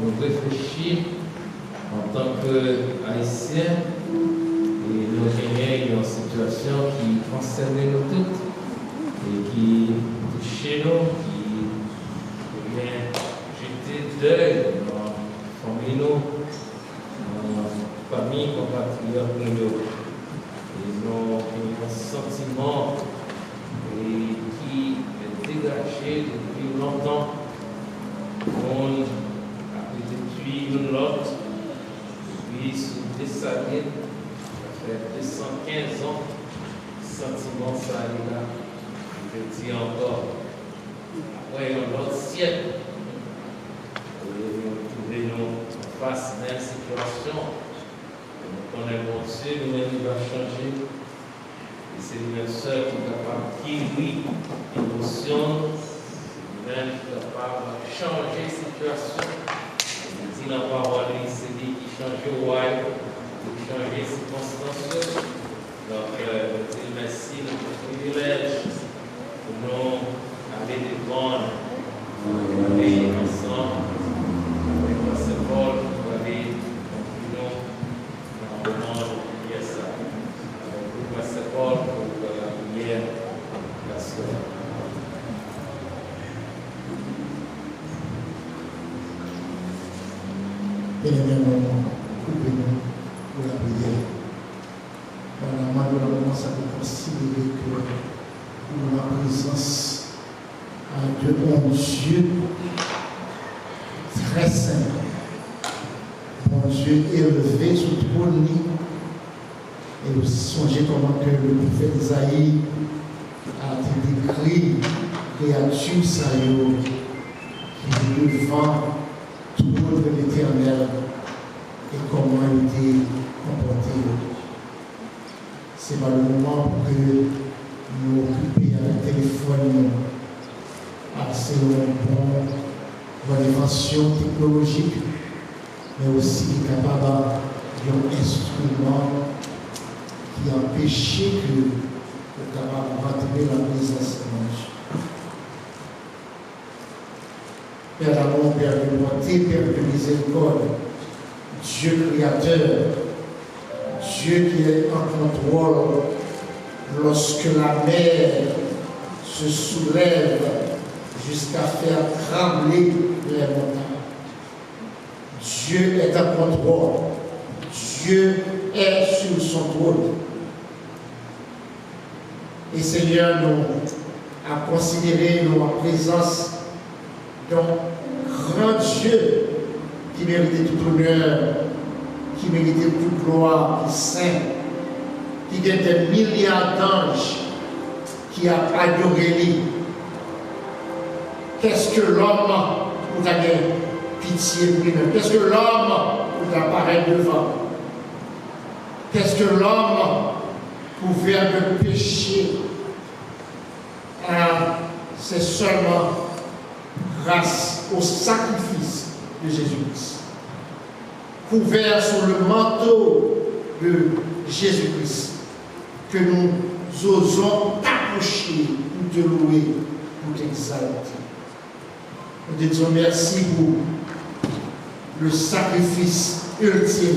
nous réfléchir en tant qu'Haïtiens et nous gagnons une situation qui concerne nous toutes et qui touche nous, qui vient jeter deuil dans la famille, dans la famille, compatriotes nous. Et nos sentiments qui est dégagé depuis longtemps. On a depuis l'autre, depuis sous des années, ça fait 215 ans, sentiment ça est là, je dis encore, après un autre siècle, nous trouvons face à une situation, nous connaissons mon Dieu, nous va changer, et c'est une seul qui est capable de guérir l'émotion, même capable de changer la situation. Si la parole c'est lui qui change le roi, qui change les circonstances. Donc, je dis merci de notre privilège pour nous aller devant, pour aller ensemble, avec le Saint-Paul, pour aller nous dans le monde de prière ça. Avec le Saint-Paul pour la prière nationale. Bien-aimés, coupez-nous pour la prière. Pendant que nous commençons à considérer que nous avons la présence de mon Dieu très saint, mon Dieu élevé sur le trône, et aussi songer comment que le prophète Isaïe a décrit créature ça qui est devant tout de l'Éternel et comment il était comporté. C'est pas le moment pour que nous occupions un téléphone assez bonne invention technologique, mais aussi capable d'un instrument qui empêchait que nous capable de rentrer la présence de Dieu. Père d'amour, Père de bonté, Père de miséricorde, Dieu créateur, Dieu qui est en contrôle lorsque la mer se soulève jusqu'à faire trembler les montagnes. Dieu est en contrôle. Dieu est sur son trône. Et Seigneur, nous a considéré nos présence d'un grand Dieu qui méritait tout honneur, qui méritait toute gloire, qui est saint, qui a des milliards d'anges qui a adoré lui. Qu'est-ce que l'homme pour avoir pitié de lui-même? Qu'est-ce que l'homme pour apparaître devant? Qu'est-ce que l'homme pour faire le péché? C'est seulement grâce au sacrifice de Jésus-Christ. Couvert sous le manteau de Jésus-Christ, que nous osons t'approcher pour te louer, pour t'exalter. Nous te disons merci pour le sacrifice ultime